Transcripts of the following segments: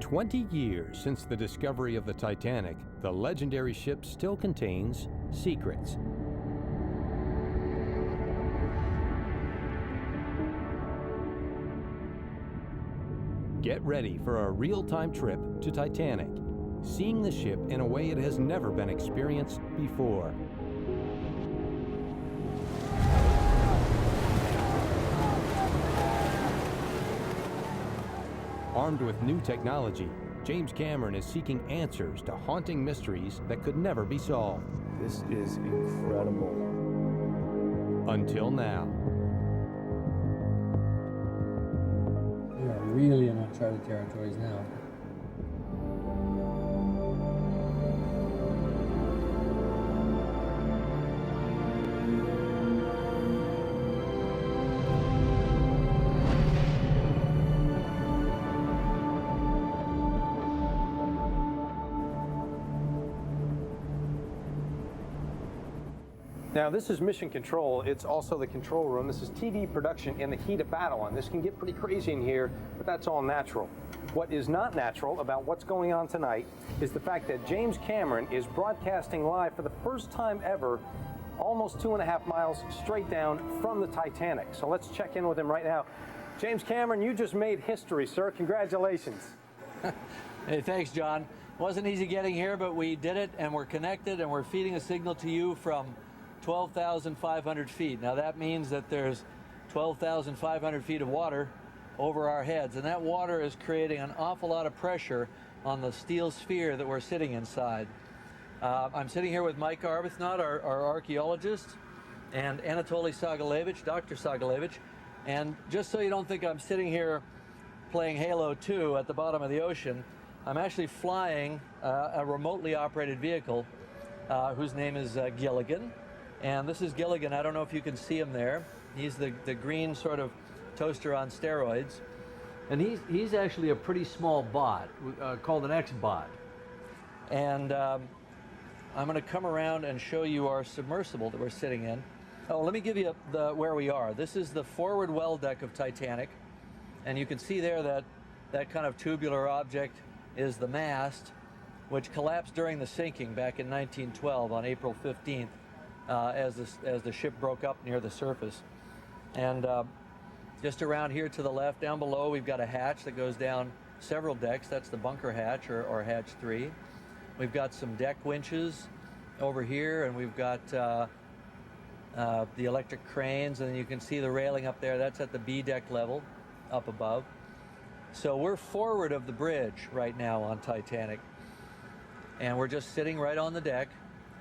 20 years since the discovery of the Titanic, the legendary ship still contains secrets. Get ready for a real-time trip to Titanic, seeing the ship in a way it has never been experienced before. Armed with new technology, James Cameron is seeking answers to haunting mysteries that could never be solved. This is incredible. Until now. We are really in uncharted territories now. Now this is mission control. It's also the control room. This is TV production in the heat of battle, and this can get pretty crazy in here, but that's all natural. What is not natural about what's going on tonight is the fact that James Cameron is broadcasting live for the first time ever, almost 2.5 miles straight down from the Titanic. So let's check in with him right now. James Cameron, you just made history, sir. Congratulations. Hey, thanks, John. Wasn't easy getting here, but we did it, and we're connected, and we're feeding a signal to you from 12,500 feet. Now that means that there's 12,500 feet of water over our heads, and that water is creating an awful lot of pressure on the steel sphere that we're sitting inside. I'm sitting here with Mike Arbuthnot, our archaeologist, and Anatoly Sagalevich, Dr. Sagalevich, and just so you don't think I'm sitting here playing Halo 2 at the bottom of the ocean, I'm actually flying a remotely operated vehicle whose name is Gilligan. And this is Gilligan. I don't know if you can see him there. He's the green sort of toaster on steroids. And he's actually a pretty small bot called an X-bot. And I'm going to come around and show you our submersible that we're sitting in. Oh, let me give you where we are. This is the forward well deck of Titanic. And you can see there that kind of tubular object is the mast, which collapsed during the sinking back in 1912 on April 15th. As the ship broke up near the surface. And just around here to the left, down below, we've got a hatch that goes down several decks. That's the bunker hatch, or hatch 3. We've got some deck winches over here, and we've got the electric cranes, and you can see the railing up there. That's at the B deck level, up above. So we're forward of the bridge right now on Titanic, and we're just sitting right on the deck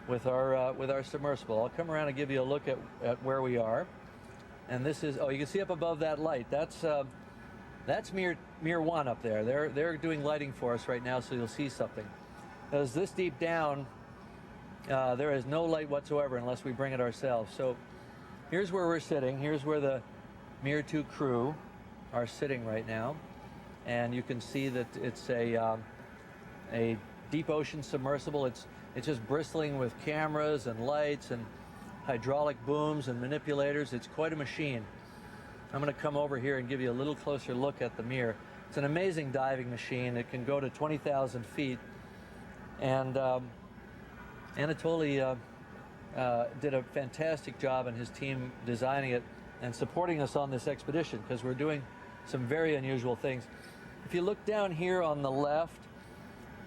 with our submersible. I'll come around and give you a look at where we are. And this is, oh, you can see up above that light. That's Mir 1 up there. They're doing lighting for us right now, so you'll see something. As this deep down, there is no light whatsoever unless we bring it ourselves. So here's where we're sitting. Here's where the Mir 2 crew are sitting right now. And you can see that it's a deep ocean submersible. It's just bristling with cameras and lights and hydraulic booms and manipulators. It's quite a machine. I'm going to come over here and give you a little closer look at the Mir. It's an amazing diving machine. It can go to 20,000 feet. And Anatoly did a fantastic job, and his team designing it and supporting us on this expedition, because we're doing some very unusual things. If you look down here on the left,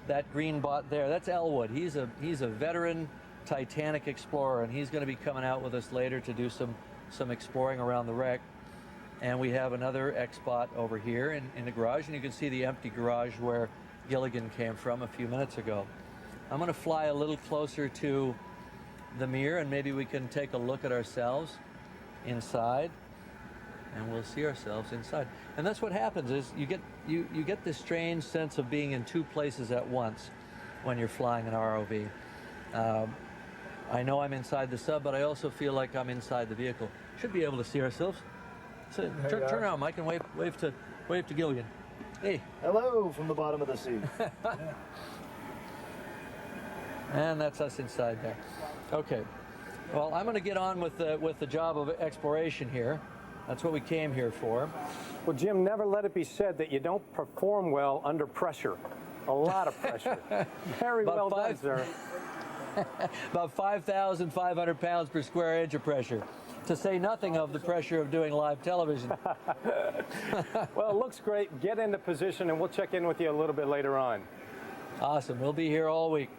that green bot there, that's Elwood. He's a veteran Titanic explorer, and he's going to be coming out with us later to do some exploring around the wreck. And we have another X-bot over here in the garage, and you can see the empty garage where Gilligan came from a few minutes ago. I'm going to fly a little closer to the Mir, and maybe we can take a look at ourselves inside, and we'll see ourselves inside. And that's what happens, is you get this strange sense of being in two places at once when you're flying an ROV. I know I'm inside the sub, but I also feel like I'm inside the vehicle. Should be able to see ourselves. So turn around, Mike, and wave to Gilligan. Hey. Hello from the bottom of the sea. And that's us inside there. Okay. Well, I'm going to get on with the job of exploration here. That's what we came here for. Well, Jim, never let it be said that you don't perform well under pressure. A lot of pressure. Very well done, sir. About 5,500 pounds per square inch of pressure, to say nothing of the pressure of doing live television. Well, it looks great. Get into position, and we'll check in with you a little bit later on. Awesome. We'll be here all week.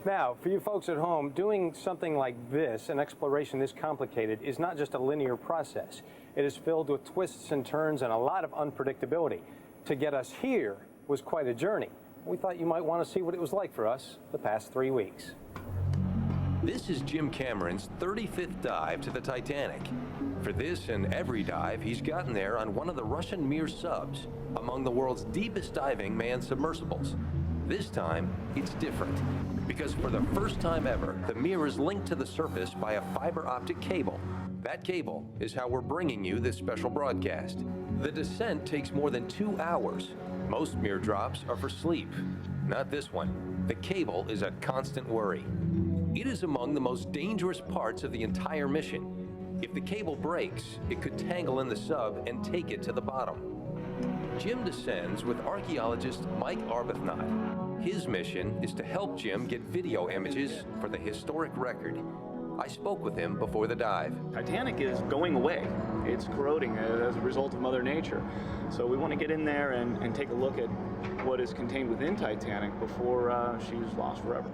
Now, for you folks at home, doing something like this, an exploration this complicated, is not just a linear process. It is filled with twists and turns and a lot of unpredictability. To get us here was quite a journey. We thought you might want to see what it was like for us the past 3 weeks. This is Jim Cameron's 35th dive to the Titanic. For this and every dive, he's gotten there on one of the Russian Mir subs, among the world's deepest diving manned submersibles. This time, it's different, because for the first time ever, the Mir is linked to the surface by a fiber optic cable. That cable is how we're bringing you this special broadcast. The descent takes more than 2 hours. Most Mir drops are for sleep. Not this one. The cable is a constant worry. It is among the most dangerous parts of the entire mission. If the cable breaks, it could tangle in the sub and take it to the bottom. Jim descends with archaeologist Mike Arbuthnot. His mission is to help Jim get video images for the historic record. I spoke with him before the dive. Titanic is going away. It's corroding as a result of Mother Nature. So we want to get in there and take a look at what is contained within Titanic before she's lost forever.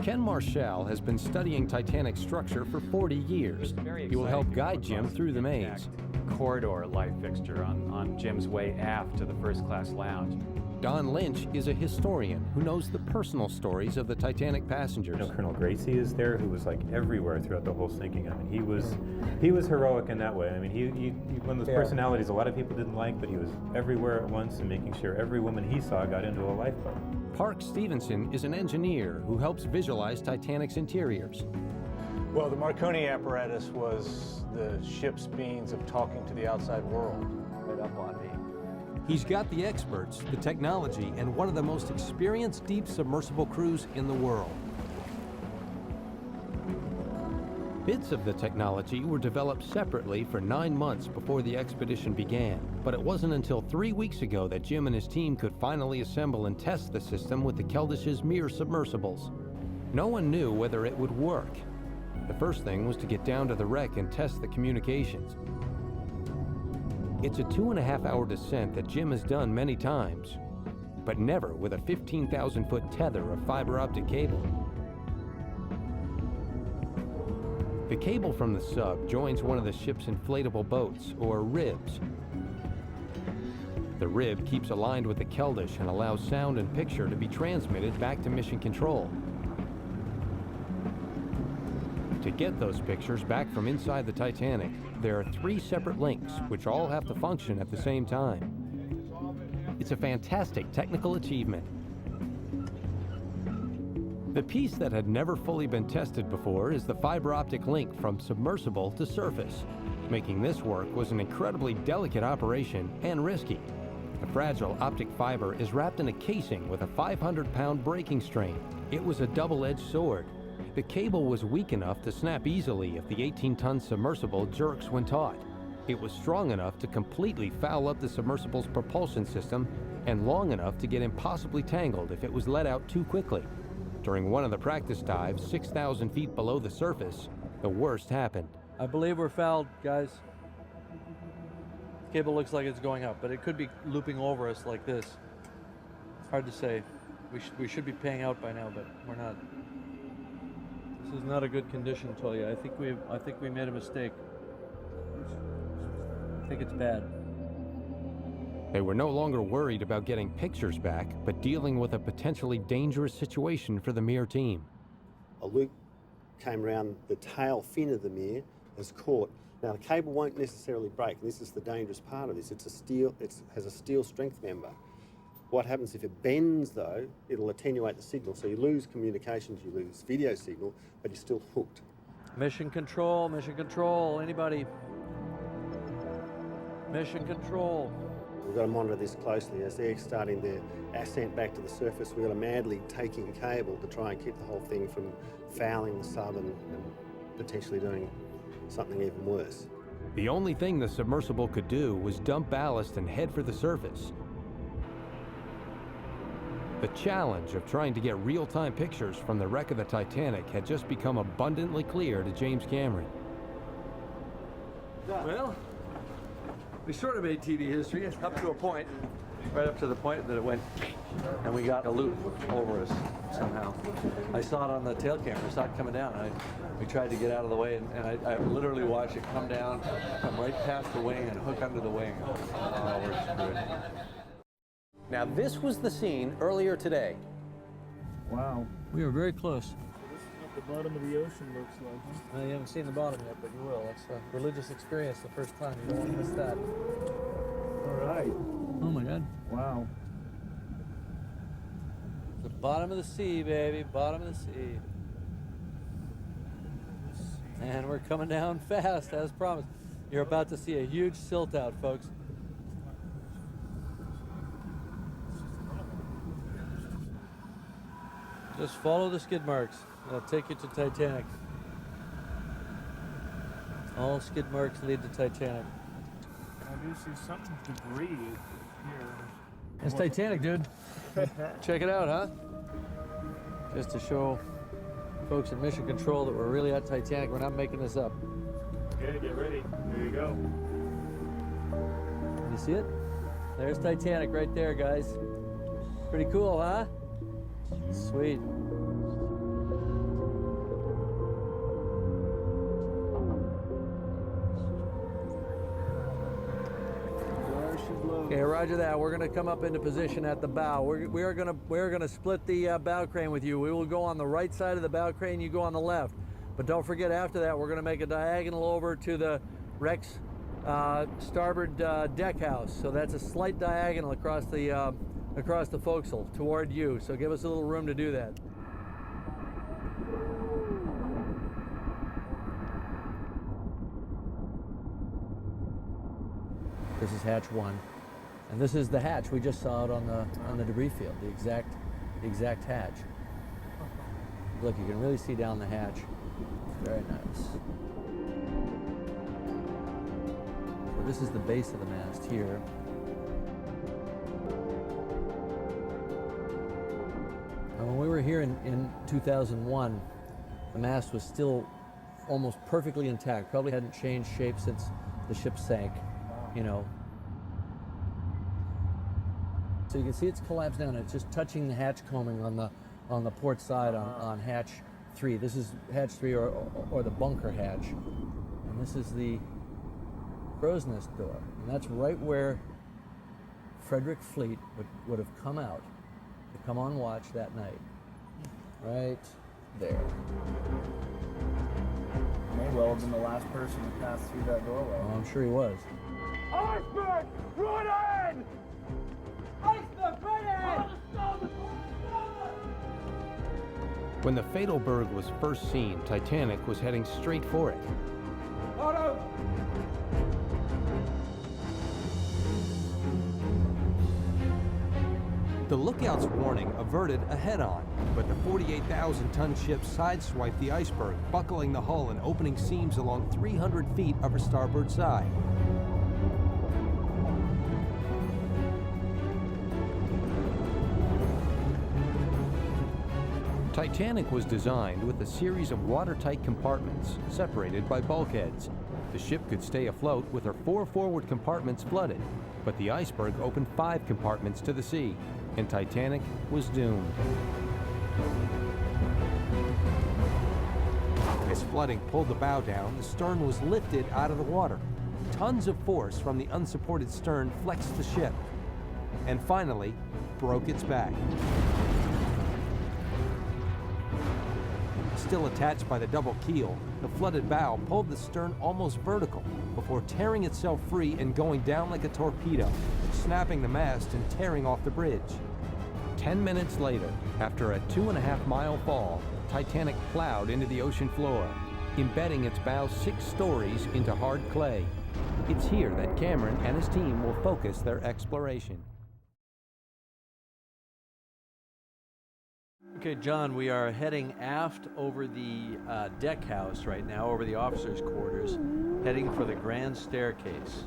Ken Marshall has been studying Titanic structure for 40 years. He will help guide Jim through the maze. Corridor light fixture on Jim's way aft to the first class lounge. Don Lynch is a historian who knows the personal stories of the Titanic passengers. You know, Colonel Gracie is there, who was like everywhere throughout the whole sinking. I mean, he was heroic in that way. I mean, he one of those personalities a lot of people didn't like, but he was everywhere at once and making sure every woman he saw got into a lifeboat. Park Stevenson is an engineer who helps visualize Titanic's interiors. Well, the Marconi apparatus was the ship's means of talking to the outside world. Right up on me. He's got the experts, the technology, and one of the most experienced deep submersible crews in the world. Bits of the technology were developed separately for 9 months before the expedition began, but it wasn't until 3 weeks ago that Jim and his team could finally assemble and test the system with the Keldish's Mir submersibles. No one knew whether it would work. The first thing was to get down to the wreck and test the communications. It's a 2.5-hour descent that Jim has done many times, but never with a 15,000-foot tether of fiber optic cable. The cable from the sub joins one of the ship's inflatable boats, or ribs. The rib keeps aligned with the Keldysh and allows sound and picture to be transmitted back to mission control. To get those pictures back from inside the Titanic, there are 3 separate links which all have to function at the same time. It's a fantastic technical achievement. The piece that had never fully been tested before is the fiber optic link from submersible to surface. Making this work was an incredibly delicate operation and risky. The fragile optic fiber is wrapped in a casing with a 500-pound breaking strain. It was a double-edged sword. The cable was weak enough to snap easily if the 18-ton submersible jerks when taut. It was strong enough to completely foul up the submersible's propulsion system and long enough to get impossibly tangled if it was let out too quickly. During one of the practice dives, 6,000 feet below the surface, the worst happened. I believe we're fouled, guys. The cable looks like it's going up, but it could be looping over us like this. It's hard to say. We should be paying out by now, but we're not. This is not a good condition, tell you. I think we made a mistake. I think it's bad. They were no longer worried about getting pictures back, but dealing with a potentially dangerous situation for the Mir team. A loop came around the tail fin of the Mir, has caught. Now the cable won't necessarily break, and this is the dangerous part of this. It has a steel strength member. What happens if it bends though, it'll attenuate the signal, so you lose communications, you lose video signal, but you're still hooked. Mission control, anybody? Mission control. We've got to monitor this closely as they're starting their ascent back to the surface. We've got to madly taking cable to try and keep the whole thing from fouling the sub and potentially doing something even worse. The only thing the submersible could do was dump ballast and head for the surface. The challenge of trying to get real-time pictures from the wreck of the Titanic had just become abundantly clear to James Cameron. Well, we sort of made TV history up to a point, right up to the point that it went, and we got a loop over us somehow. I saw it on the tail camera, I saw it coming down. We tried to get out of the way, and I literally watched it come down, come right past the wing, and hook under the wing. Oh, we're screwed. Now, this was the scene earlier today. Wow. We were very close. So this is what the bottom of the ocean looks like, huh? Well, you haven't seen the bottom yet, but you will. It's a religious experience the first time. You don't want to miss that. All right. Oh my God. Wow. The bottom of the sea, baby. Bottom of the sea. And we're coming down fast, as promised. You're about to see a huge silt out, folks. Just follow the skid marks. They'll take you to Titanic. All skid marks lead to Titanic. I do see some debris here. It's Titanic, dude. Check it out, huh? Just to show folks in Mission Control that we're really at Titanic. We're not making this up. Okay, get ready. Here you go. You see it? There's Titanic right there, guys. Pretty cool, huh? Sweet. Okay, roger that. We're going to come up into position at the bow. We are going to split the bow crane with you. We will go on the right side of the bow crane. You go on the left. But don't forget, after that, we're going to make a diagonal over to the wreck's starboard deck house. So that's a slight diagonal across the forecastle toward you. So give us a little room to do that. This is hatch 1. And this is the hatch. We just saw it on the debris field, the exact hatch. Look, you can really see down the hatch. Very nice. So this is the base of the mast here. And when we were here in 2001, the mast was still almost perfectly intact. Probably hadn't changed shape since the ship sank, you know. So you can see it's collapsed down. It's just touching the hatch combing on the port side on hatch 3. This is hatch 3 or the bunker hatch. And this is the crow's nest door. And that's right where Frederick Fleet would have come out to come on watch that night. Right there. May well have been the last person to pass through that doorway. Oh, I'm sure he was. Iceberg! Right ahead! Iceberg! Right ahead! When the fatal berg was first seen, Titanic was heading straight for it. Auto! The lookout's warning averted a head-on, but the 48,000-ton ship sideswiped the iceberg, buckling the hull and opening seams along 300 feet of her starboard side. Titanic was designed with a series of watertight compartments separated by bulkheads. The ship could stay afloat with her 4 forward compartments flooded, but the iceberg opened 5 compartments to the sea, and Titanic was doomed. As flooding pulled the bow down, the stern was lifted out of the water. Tons of force from the unsupported stern flexed the ship, and finally broke its back. Still attached by the double keel, the flooded bow pulled the stern almost vertical before tearing itself free and going down like a torpedo, snapping the mast and tearing off the bridge. 10 minutes later, after a 2.5-mile fall, Titanic plowed into the ocean floor, embedding its bow 6 stories into hard clay. It's here that Cameron and his team will focus their exploration. Okay, John, we are heading aft over the deck house right now, over the officers' quarters. heading for the grand staircase.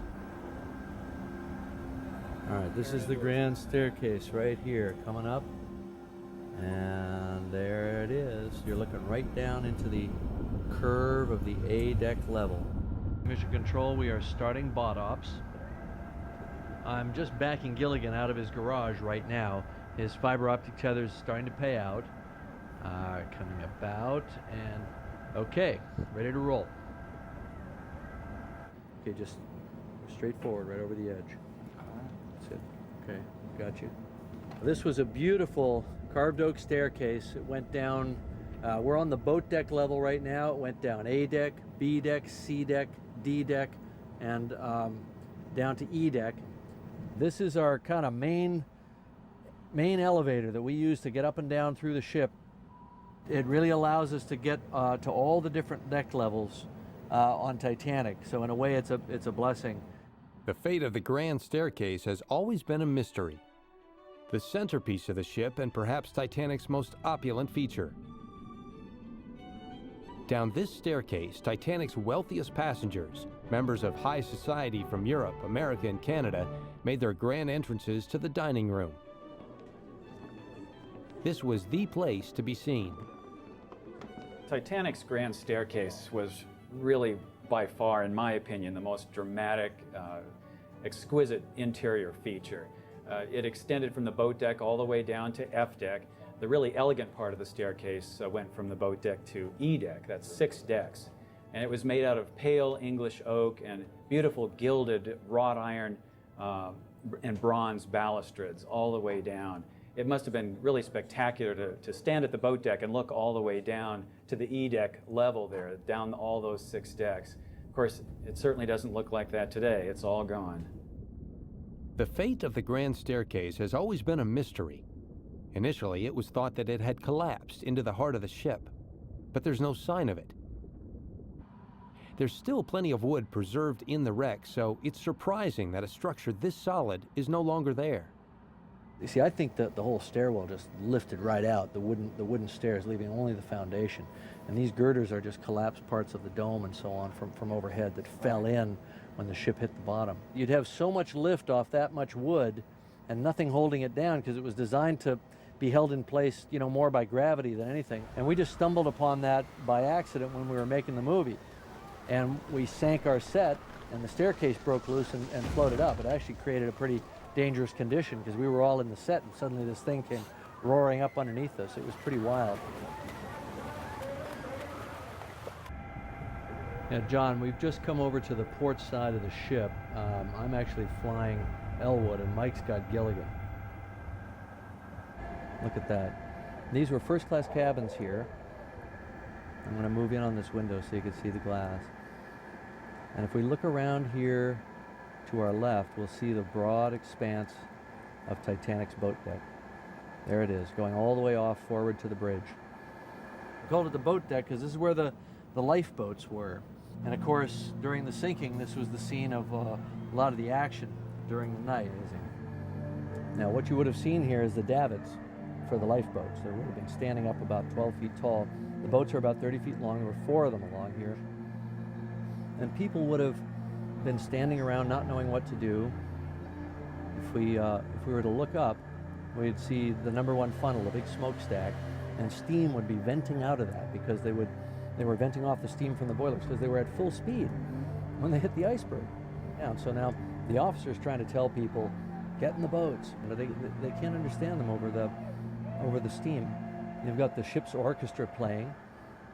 All right, this is the grand staircase right here, coming up. And there it is. You're looking right down into the curve of the A deck level. Mission Control, we are starting bot ops. I'm just backing Gilligan out of his garage right now. His fiber optic tether is starting to pay out. Coming about, and okay, ready to roll. Okay, just straight forward, right over the edge. That's it. Okay, got you. This was a beautiful carved oak staircase. It went down, we're on the boat deck level right now. It went down A deck, B deck, C deck, D deck, and down to E deck. This is our kind of main elevator that we use to get up and down through the ship. It really allows us to get to all the different deck levels on Titanic. So in a way, it's a blessing. The fate of the grand staircase has always been a mystery. The centerpiece of the ship and perhaps Titanic's most opulent feature. Down this staircase, Titanic's wealthiest passengers, members of high society from Europe, America, and Canada, made their grand entrances to the dining room. This was the place to be seen. Titanic's grand staircase was really, by far, in my opinion, the most dramatic, exquisite interior feature. It extended from the boat deck all the way down to F deck. The really elegant part of the staircase went from the boat deck to E deck. That's 6 decks. And it was made out of pale English oak and beautiful gilded wrought iron and bronze balustrades all the way down. It must have been really spectacular to stand at the boat deck and look all the way down to the E deck level there, down all those 6 decks. Of course, it certainly doesn't look like that today. It's all gone. The fate of the grand staircase has always been a mystery. Initially, it was thought that it had collapsed into the heart of the ship, but there's no sign of it. There's still plenty of wood preserved in the wreck, so it's surprising that a structure this solid is no longer there. You see, I think that the whole stairwell just lifted right out, the wooden stairs, leaving only the foundation. And these girders are just collapsed parts of the dome and so on from overhead that fell in when the ship hit the bottom. You'd have so much lift off that much wood and nothing holding it down because it was designed to be held in place, you know, more by gravity than anything. And we just stumbled upon that by accident when we were making the movie. And we sank our set and the staircase broke loose and floated up. It actually created a pretty dangerous condition because we were all in the set and suddenly this thing came roaring up underneath us. It was pretty wild. Now, John, we've just come over to the port side of the ship. I'm actually flying Elwood and Mike's got Gilligan. Look at that. These were first-class cabins here. I'm going to move in on this window so you can see the glass. And if we look around here to our left, we'll see the broad expanse of Titanic's boat deck. There it is, going all the way off forward to the bridge. We called it the boat deck because this is where the lifeboats were. And of course, during the sinking, this was the scene of a lot of the action during the night. Now, what you would have seen here is the davits for the lifeboats. They would have been standing up about 12 feet tall. The boats are about 30 feet long. There were 4 of them along here. And people would have been standing around not knowing what to do. If we were to look up, we'd see the #1 funnel, a big smokestack, and steam would be venting out of that because they were venting off the steam from the boilers because they were at full speed when they hit the iceberg. And so now the officer's trying to tell people, get in the boats. You know, they can't understand them over the steam. You've got the ship's orchestra playing.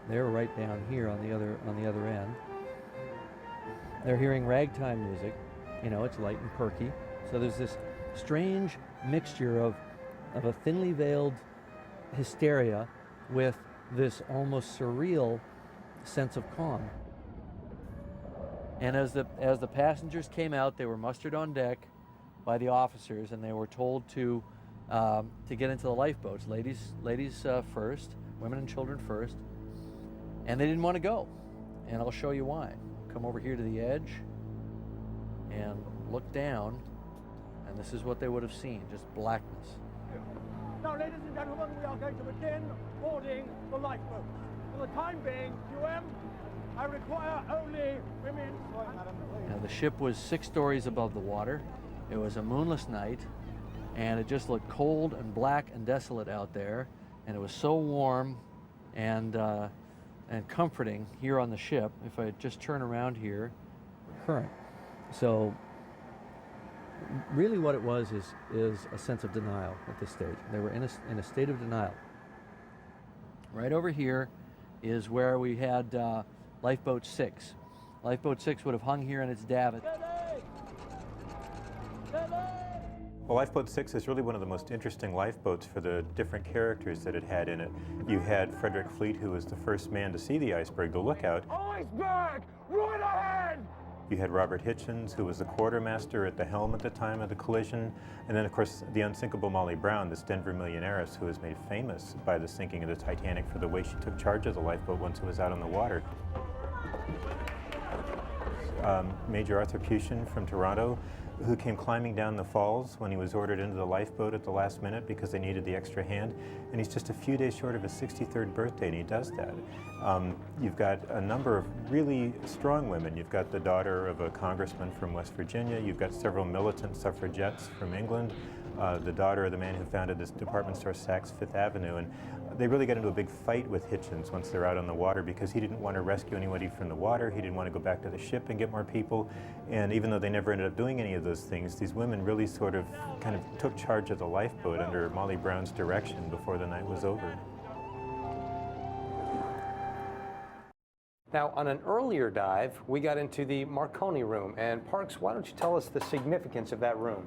They're right down here on the other end. They're hearing ragtime music. You know, it's light and perky. So there's this strange mixture of a thinly veiled hysteria with this almost surreal sense of calm. And as the passengers came out, they were mustered on deck by the officers, and they were told to get into the lifeboats. Ladies first, women and children first, and they didn't want to go. And I'll show you why. Come over here to the edge and look down, and this is what they would have seen, just blackness. Now, ladies and gentlemen, we are going to begin boarding the lifeboats. For the time being, QM, I require only women. Now, the ship was 6 stories above the water. It was a moonless night, and it just looked cold and black and desolate out there. And it was so warm and comforting here on the ship. If I just turn around here, current. So really what it was is a sense of denial at this stage. They were in a state of denial. Right over here is where we had Lifeboat 6. Lifeboat 6 would have hung here in its davit. Well, Lifeboat 6 is really one of the most interesting lifeboats for the different characters that it had in it. You had Frederick Fleet, who was the first man to see the iceberg, the lookout. Iceberg! Right ahead! You had Robert Hitchens, who was the quartermaster at the helm at the time of the collision. And then, of course, the unsinkable Molly Brown, this Denver millionairess who was made famous by the sinking of the Titanic for the way she took charge of the lifeboat once it was out on the water. Major Arthur Puchen from Toronto, who came climbing down the falls when he was ordered into the lifeboat at the last minute because they needed the extra hand. And he's just a few days short of his 63rd birthday, and he does that. You've got a number of really strong women. You've got the daughter of a congressman from West Virginia. You've got several militant suffragettes from England. The daughter of the man who founded this department store, Saks Fifth Avenue. And they really get into a big fight with Hitchens once they're out on the water because he didn't want to rescue anybody from the water. He didn't want to go back to the ship and get more people. And even though they never ended up doing any of those things, these women really sort of kind of took charge of the lifeboat under Molly Brown's direction before the night was over. Now, on an earlier dive, we got into the Marconi room. And Parks, why don't you tell us the significance of that room?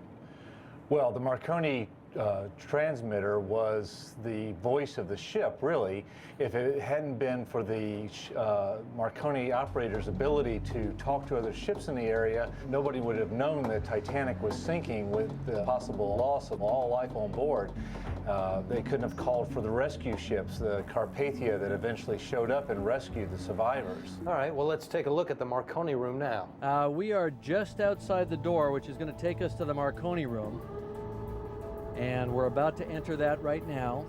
Well, the Marconi transmitter was the voice of the ship, really. If it hadn't been for the Marconi operator's ability to talk to other ships in the area, nobody would have known that Titanic was sinking with the possible loss of all life on board. They couldn't have called for the rescue ships, the Carpathia that eventually showed up and rescued the survivors. All right, well, let's take a look at the Marconi room now. We are just outside the door, which is going to take us to the Marconi room. And we're about to enter that right now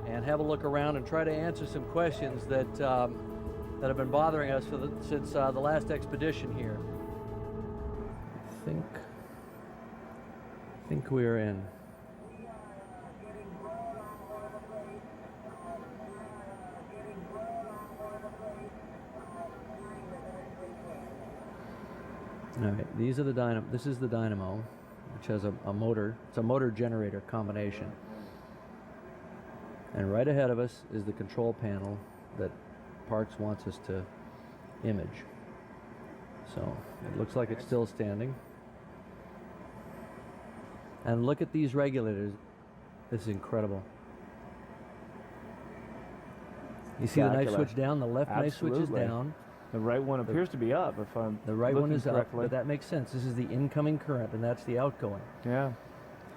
and have a look around and try to answer some questions that have been bothering us since the last expedition here. I think we're in. All right, these are the dynamo. This is the dynamo, which has a motor. It's a motor generator combination. And right ahead of us is the control panel that Parks wants us to image. So it looks like it's still standing. And look at these regulators. This is incredible. You see the knife switch down, the left knife switch is down. The right one appears to be up, if I'm The right one is correctly. up, but that makes sense. This is the incoming current, and that's the outgoing. Yeah.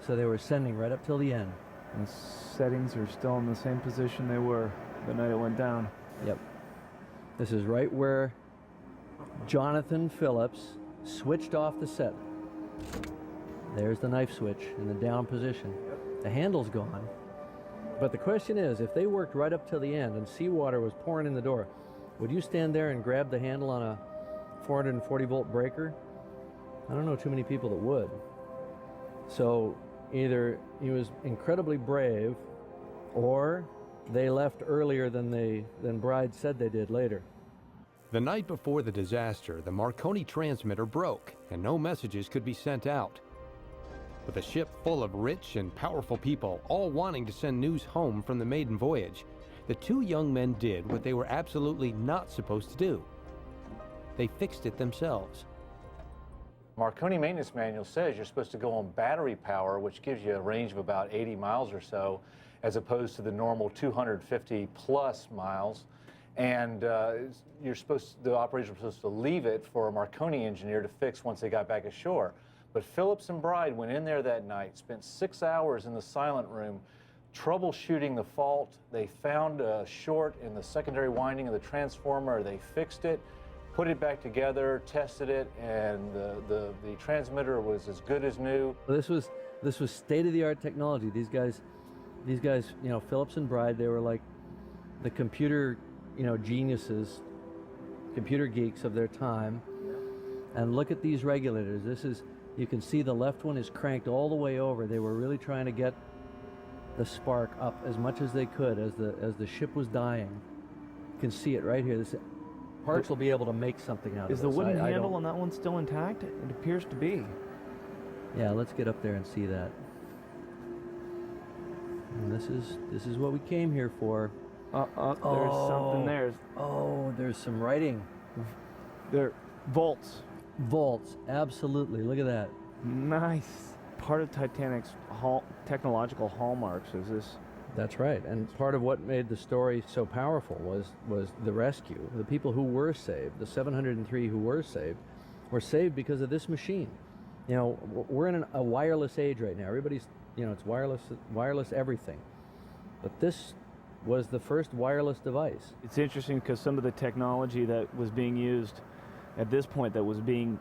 So they were sending right up till the end. And the settings are still in the same position they were the night it went down. Yep. This is right where Jonathan Phillips switched off the set. There's the knife switch in the down position. The handle's gone. But the question is, if they worked right up till the end and seawater was pouring in the door, would you stand there and grab the handle on a 440 volt breaker? I don't know too many people that would. So either he was incredibly brave, or they left earlier than Bride said they did later. The night before the disaster, the Marconi transmitter broke and no messages could be sent out. With a ship full of rich and powerful people all wanting to send news home from the maiden voyage, the two young men did what they were absolutely not supposed to do. They fixed it themselves. Marconi maintenance manual says you're supposed to go on battery power, which gives you a range of about 80 miles or so, as opposed to the normal 250 plus miles. And the operators were supposed to leave it for a Marconi engineer to fix once they got back ashore. But Phillips and Bride went in there that night, spent 6 hours in the silent room, troubleshooting the fault. They found a short in the secondary winding of the transformer. They fixed it, put it back together, tested it, and the transmitter was as good as new. This was state-of-the-art technology. These guys, you know, Phillips and Bride, they were like the computer, you know, geniuses computer geeks of their time. And look at these regulators. You can see the left one is cranked all the way over. They were really trying to get the spark up as much as they could as the ship was dying. You can see it right here. Parks will be able to make something out of Is this. the wooden handle on that one still intact? It appears to be. Yeah, let's get up there and see that. And this is what we came here for. There's something there. Oh, there's some writing. There, vaults. Vaults, absolutely. Look at that. Nice. Part of Titanic's technological hallmarks is this. That's right. And part of what made the story so powerful was the rescue. The people who were saved, the 703 who were saved because of this machine. You know, we're in a wireless age right now. Everybody's, it's wireless everything. But this was the first wireless device. It's interesting because some of the technology that was being used at this point, that was being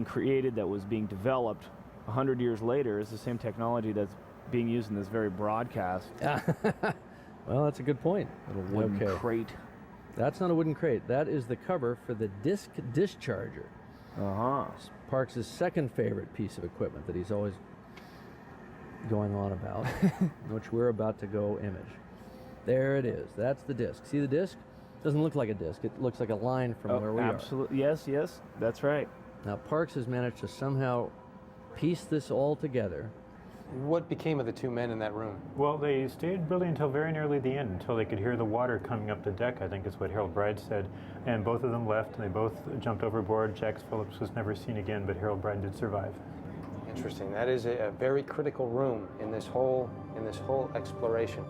created, that was being developed 100 years later, is the same technology that's being used in this very broadcast. Well, that's a good point. Little wooden crate. That's not a wooden crate. That is the cover for the disc discharger. Parks' second favorite piece of equipment that he's always going on about, which we're about to go image. There it is. That's the disc. See the disc? Doesn't look like a disc. It looks like a line from where we are. Absolutely. Yes, that's right. Now, Parks has managed to somehow piece this all together. What became of the two men in that room? Well, they stayed really until very nearly the end, until they could hear the water coming up the deck, I think is what Harold Bride said. And both of them left, and they both jumped overboard. Jack Phillips was never seen again, but Harold Bride did survive. Interesting. That is a very critical room in this whole exploration.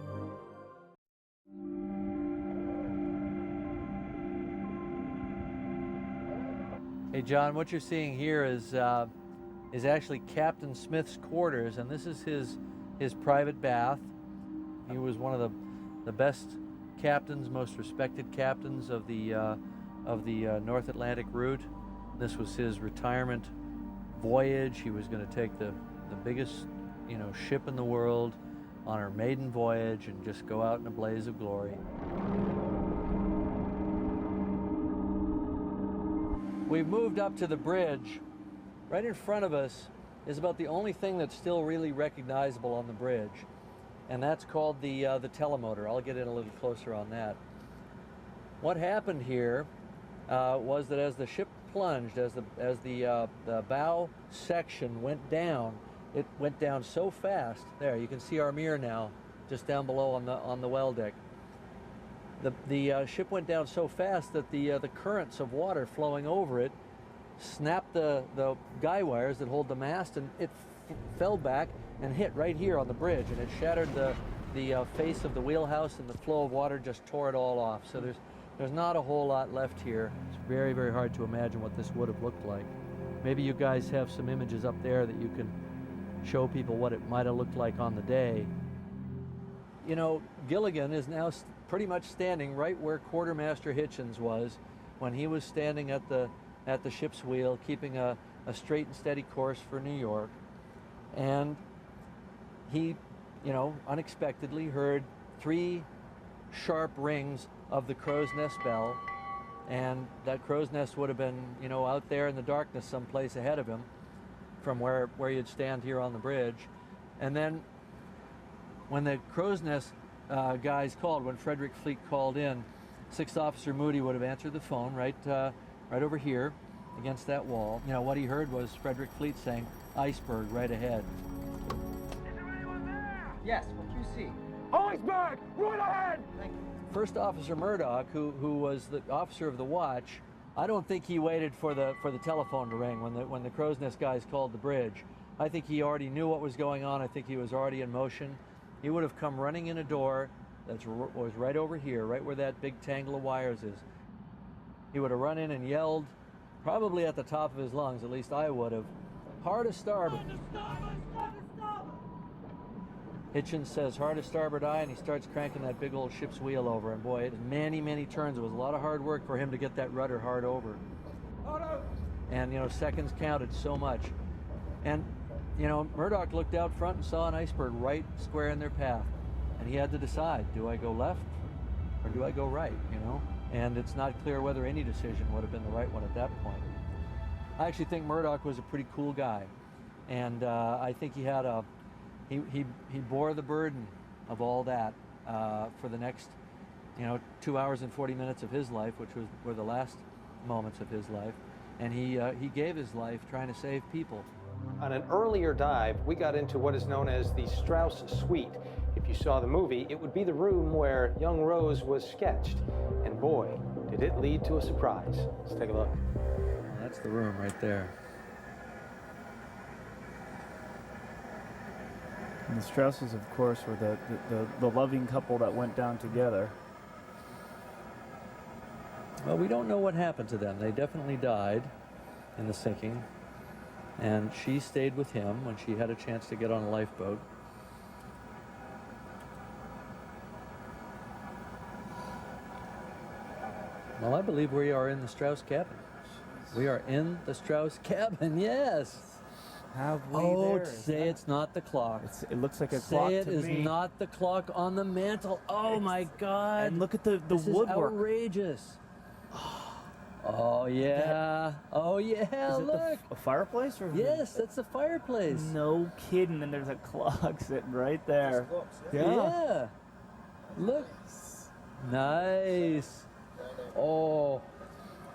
Hey, John, what you're seeing here is actually Captain Smith's quarters, and this is his private bath. He was one of the best captains, most respected captains of the North Atlantic route. This was his retirement voyage. He was going to take the biggest ship in the world on her maiden voyage and just go out in a blaze of glory. We've moved up to the bridge. Right in front of us is about the only thing that's still really recognizable on the bridge, and that's called the telemotor. I'll get in a little closer on that. What happened here was that as the ship plunged, as the bow section went down, it went down so fast. There, you can see our mirror now, just down below on the well deck. The ship went down so fast that the currents of water flowing over it snapped the guy wires that hold the mast, and it fell back and hit right here on the bridge, and it shattered the face of the wheelhouse, and the flow of water just tore it all off. So there's not a whole lot left here. It's very, very hard to imagine what this would have looked like. Maybe you guys have some images up there that you can show people what it might have looked like on the day. Gilligan is now pretty much standing right where Quartermaster Hitchens was when he was standing at the ship's wheel, keeping a straight and steady course for New York. And he, unexpectedly heard 3 sharp rings of the crow's nest bell, and that crow's nest would have been, out there in the darkness someplace ahead of him from where you'd stand here on the bridge. And then when the crow's nest guys called, when Frederick Fleet called in, 6th Officer Moody would have answered the phone right over here against that wall. What he heard was Frederick Fleet saying, "Iceberg right ahead." Is there anyone there? Yes, what do you see? Iceberg! Right ahead! Thank you. First Officer Murdoch, who was the officer of the watch, I don't think he waited for the telephone to ring when the crow's nest guys called the bridge. I think he already knew what was going on. I think he was already in motion. He would have come running in a door that was right over here, right where that big tangle of wires is. He would have run in and yelled, probably at the top of his lungs, at least I would have, "Hard a starboard." Hitchens says, "Hard a starboard aye," and he starts cranking that big old ship's wheel over. And boy, many, many turns. It was a lot of hard work for him to get that rudder hard over. And, seconds counted so much. And, Murdoch looked out front and saw an iceberg right square in their path. And he had to decide, do I go left or do I go right, and it's not clear whether any decision would have been the right one at that point. I actually think Murdoch was a pretty cool guy, and I think he had he bore the burden of all that for the next 2 hours and 40 minutes of his life, which were the last moments of his life, and he gave his life trying to save people. On an earlier dive, we got into what is known as the Strauss Suite. If you saw the movie, it would be the room where young Rose was sketched. And boy, did it lead to a surprise. Let's take a look. Well, that's the room right there. And the Strausses, of course, were the loving couple that went down together. Well, we don't know what happened to them. They definitely died in the sinking. And she stayed with him when she had a chance to get on a lifeboat. Well, I believe we are in the Strauss cabin. We are in the Strauss cabin, yes. Have we Oh, there? say it's not the clock. It looks like a clock Say it to is me. not the clock on the mantle. Oh my God. And look at the This woodwork. is outrageous. Oh yeah. Oh yeah, Is it look. a fireplace? Or Yes, that's a fireplace. No kidding, and there's a clock sitting right there. Yeah. Look. Nice. Oh,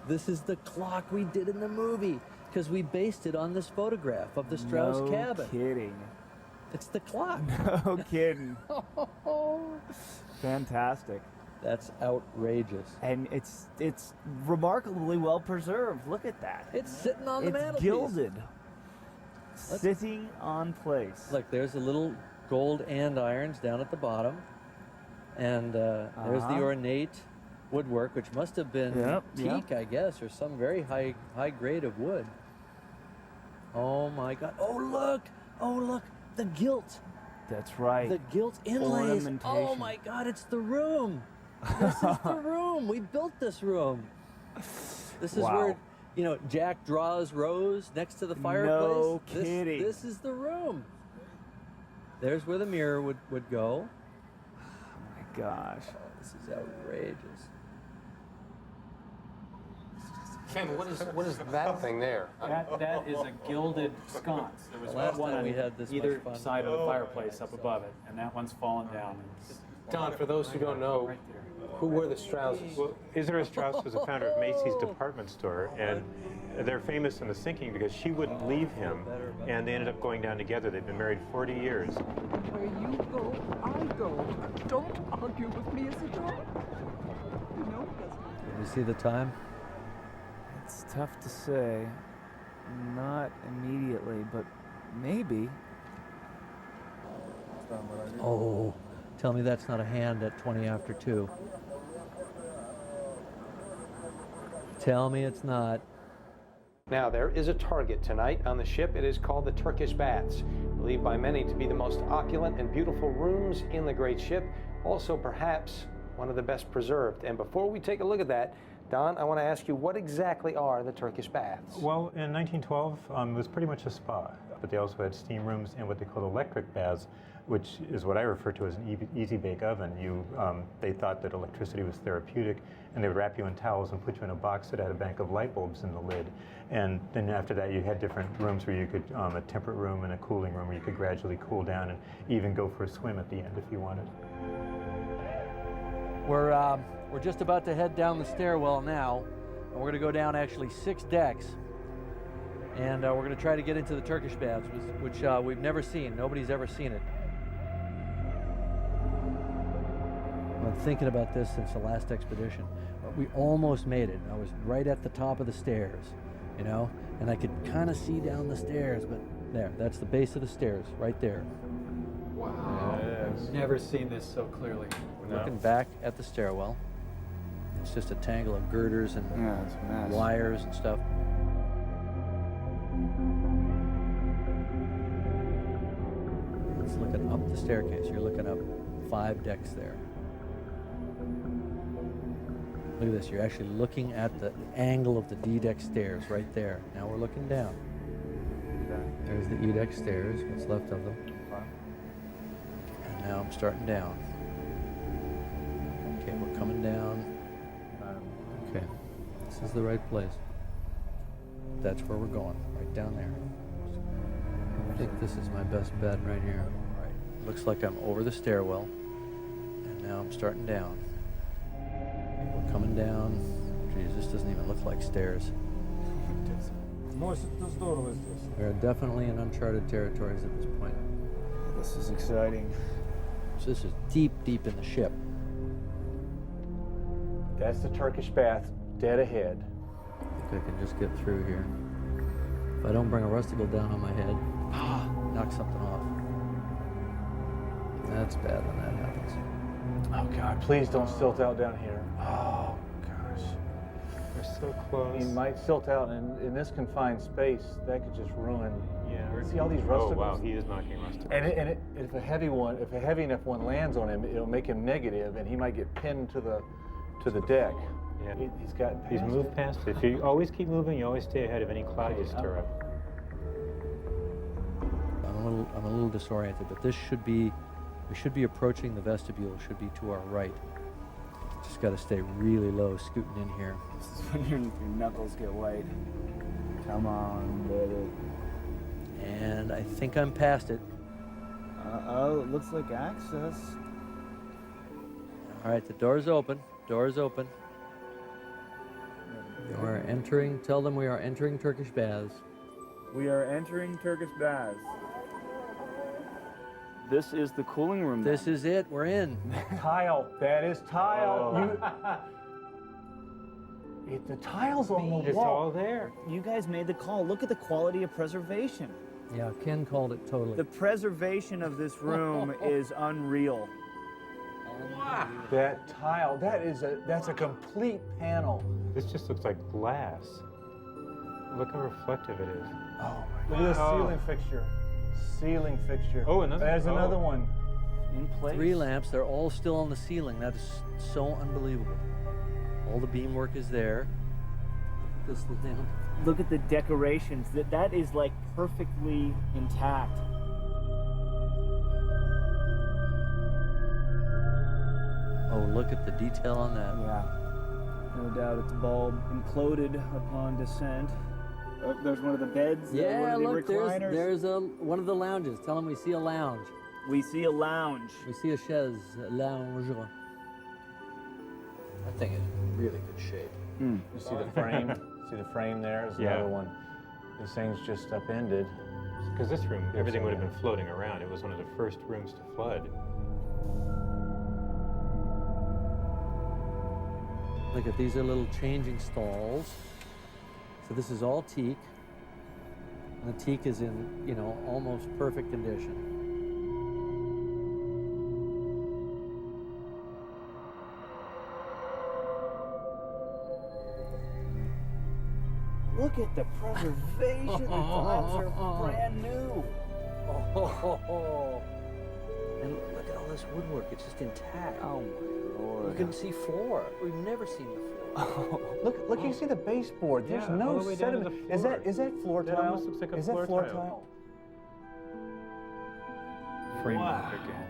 this is the clock we did in the movie because we based it on this photograph of the Strauss no cabin. Kidding. It's the clock. No kidding. Fantastic. That's outrageous. And it's remarkably well preserved. Look at that. It's sitting on the It's mantelpiece. gilded. Sitting on place. Look, there's the little gold andirons down at the bottom. And there's the ornate woodwork, which must have been teak, I guess, or some very high grade of wood. Oh my God. Oh, look. Oh, look. The gilt. That's right. The gilt inlays. Oh Ornamentation. my God, it's the room. This is the room. We built this room. This is where, Jack draws Rose next to the fireplace. No kidding. This is the room. There's where the mirror would go. Oh my gosh. This is outrageous. Ken, what is that thing there? That is a gilded sconce. There was The last one time on we had this either much fun. side of the fireplace up above it, and that one's fallen down. Don, for those who don't know, who were the Strausses? Well, Israel Strauss was the founder of Macy's department store, and they're famous in the sinking because she wouldn't leave him, and they ended up going down together. They've been married 40 years. Where you go, I go. Don't argue with me, Isidore. You know, Can you see the time? It's tough to say. Not immediately, but maybe. Oh, tell me that's not a hand at 20 after 2. Tell me it's not. Now, there is a target tonight on the ship. It is called the Turkish Baths, believed by many to be the most opulent and beautiful rooms in the great ship, also perhaps one of the best preserved. And before we take a look at that, Don, I want to ask you, what exactly are the Turkish Baths? Well, in 1912, it was pretty much a spa, but they also had steam rooms and what they called electric baths, which is what I refer to as an easy bake oven. They thought that electricity was therapeutic, and they would wrap you in towels and put you in a box that had a bank of light bulbs in the lid. And then after that, you had different rooms where you could, a temperate room and a cooling room where you could gradually cool down and even go for a swim at the end if you wanted. We're just about to head down the stairwell now, and we're going to go down actually 6 decks, and we're going to try to get into the Turkish baths, which we've never seen. Nobody's ever seen it. I've been thinking about this since the last expedition. We almost made it. I was right at the top of the stairs, and I could kind of see down the stairs, but there, that's the base of the stairs, right there. Wow. I've never seen this so clearly. We're looking back at the stairwell. It's just a tangle of girders and it's a mess. wires and stuff. It's looking up the staircase. You're looking up 5 decks there. Look at this. You're actually looking at the angle of the D-deck stairs right there. Now we're looking down. There's the E-deck stairs, what's left of them. And now I'm starting down. Okay, we're coming down. This is the right place. That's where we're going, right down there. I think this is my best bet right here. Right. Looks like I'm over the stairwell, and now I'm starting down. We're coming down. Geez, this doesn't even look like stairs. We're definitely in uncharted territories at this point. This is exciting. So this is deep, deep in the ship. That's the Turkish bath, dead ahead. I think I can just get through here. If I don't bring a rusticle down on my head, knock something off. That's bad when that happens. Oh God, please don't silt out down here. Oh gosh. We're so close. You might silt out in this confined space. That could just ruin. Yeah. See all these rusticles? Oh wow, he is knocking rusticles. And if a heavy enough one lands on him, it'll make him negative, and he might get pinned to the deck. Yeah. He's moved past it. If you always keep moving, you always stay ahead of any cloud you stir up. I'm a little disoriented, but we should be approaching the vestibule, should be to our right. Just got to stay really low, scooting in here. This is when your knuckles get white. Come on, baby. And I think I'm past it. Oh, it looks like access. All right, the door's open. Door's open. We're entering, tell them we are entering Turkish baths. We are entering Turkish baths. This is the cooling room. This is it, we're in. Tile, that is tile. The tile's on the wall. It's all there. You guys made the call. Look at the quality of preservation. Yeah, Ken called it totally. The preservation of this room is unreal. Wow. That tile, that's a complete panel. This just looks like glass. Look how reflective it is. Oh my God. Look at the ceiling fixture. Ceiling fixture. Oh, another. There's another one. In place. 3 lamps, they're all still on the ceiling. That is so unbelievable. All the beamwork is there. This is down. Look at the decorations. That is like perfectly intact. Oh, look at the detail on that. Yeah. No doubt it's bulb imploded upon descent. Oh, there's one of the beds. Yeah, one of the look, recliners. there's one of the lounges. Tell them we see a lounge. We see a lounge. We see a chaise lounge. That thing is in really good shape. You see the frame? See the frame there? There's another one. This thing's just upended. Because this room, everything would have been floating around. It was one of the first rooms to flood. Look at these are little changing stalls. So this is all teak. And the teak is in, almost perfect condition. Look at the preservation. The tiles are brand new. And look at all this woodwork. It's just intact. Oh my Lord. You can see floor. We've never seen the floor. Look, you see the baseboard. There's all no the way down to sediment. the Is floor. that floor That tile? almost looks like a Is floor that floor tile. tile? Framework again.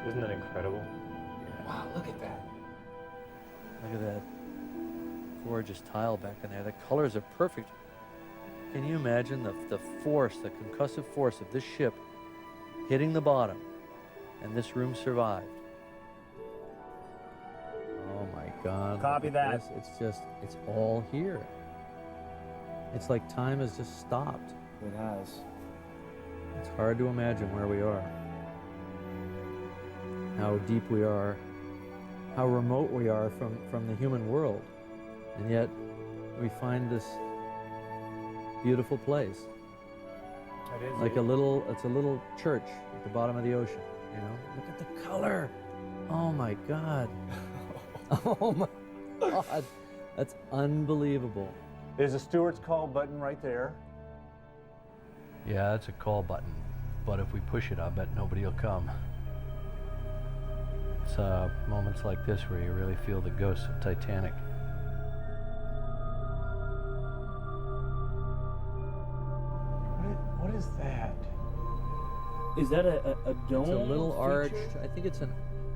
Isn't that incredible? Wow, look at that. Look at that gorgeous tile back in there. The colors are perfect. Can you imagine the force, the concussive force of this ship hitting the bottom, and this room survived? Oh my God. Copy look at that. this. It's all here. It's like time has just stopped. It has. It's hard to imagine where we are, how deep we are, how remote we are from the human world, and yet we find this beautiful place. It is. Like it's a little church at the bottom of the ocean, Look at the color. Oh my God. Oh my God. That's unbelievable. There's a steward's call button right there. Yeah, that's a call button, but if we push it, I bet nobody will come. It's moments like this where you really feel the ghosts of Titanic. What is that? Is that a dome? It's a little feature? arched. I think it's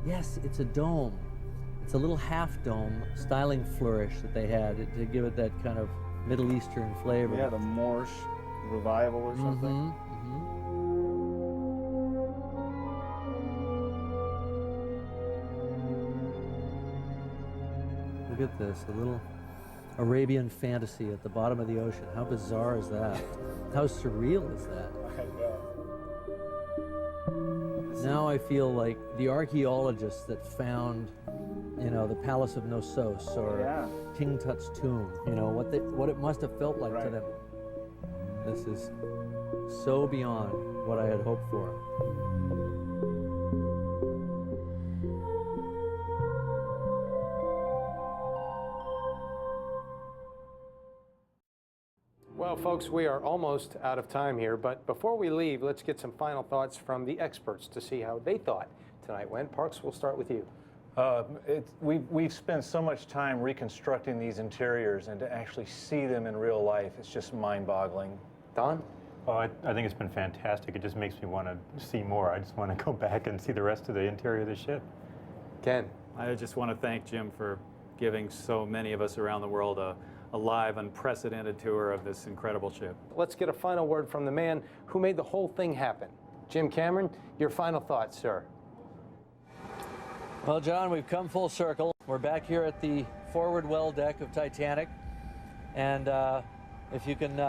yes, it's a dome. It's a little half dome styling flourish that they had to give it that kind of Middle Eastern flavor. Yeah, the Moorish revival or something. Look at this, a little Arabian fantasy at the bottom of the ocean. How bizarre is that? How surreal is that? I know. Now I feel like the archaeologists that found, you know, the Palace of Knossos or King Tut's tomb, you know, what it must have felt like to them. This is so beyond what I had hoped for. Well, folks, we are almost out of time here, but before we leave, let's get some final thoughts from the experts to see how they thought tonight went. Parks, we'll start with you. We've spent so much time reconstructing these interiors, and to actually see them in real life, it's just mind-boggling. Don? Oh, I think it's been fantastic. It just makes me want to see more. I just want to go back and see the rest of the interior of the ship. Ken? I just want to thank Jim for giving so many of us around the world a live, unprecedented tour of this incredible ship. Let's get a final word from the man who made the whole thing happen. Jim Cameron, your final thoughts, sir. Well, John, we've come full circle. We're back here at the forward well deck of Titanic. And if you can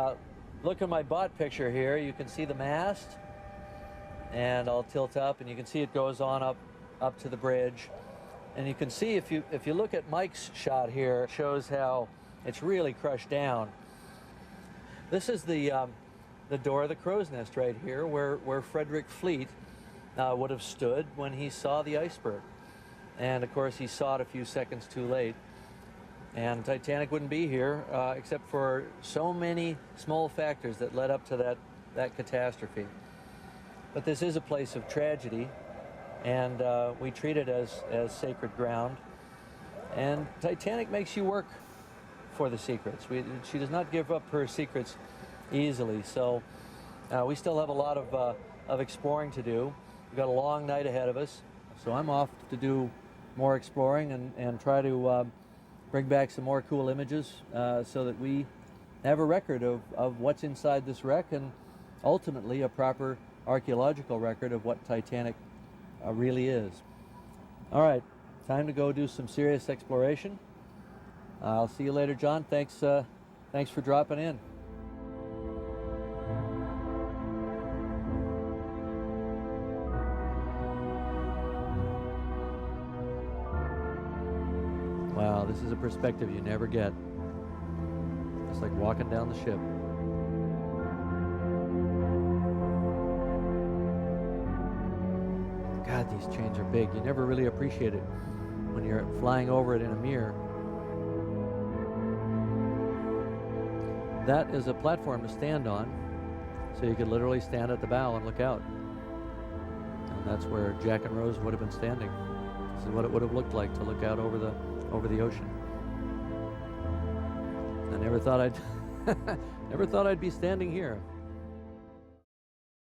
look at my bot picture here, you can see the mast. And I'll tilt up, and you can see it goes on up to the bridge. And you can see, if you look at Mike's shot here, it shows how it's really crushed down. This is the door of the crow's nest right here, where Frederick Fleet would have stood when he saw the iceberg. And of course, he saw it a few seconds too late. And Titanic wouldn't be here except for so many small factors that led up to that catastrophe. But this is a place of tragedy, and we treat it as sacred ground. And Titanic makes you work for the secrets. She does not give up her secrets easily. So we still have a lot of exploring to do. We've got a long night ahead of us. So I'm off to do more exploring and try to bring back some more cool images so that we have a record of what's inside this wreck, and ultimately a proper archaeological record of what Titanic really is. All right, time to go do some serious exploration. I'll see you later, John. Thanks for dropping in. Wow, this is a perspective you never get. It's like walking down the ship. God, these chains are big. You never really appreciate it when you're flying over it in a mirror. That is a platform to stand on, so you could literally stand at the bow and look out. And that's where Jack and Rose would have been standing. This is what it would have looked like to look out over the ocean. I never thought I'd never thought I'd be standing here.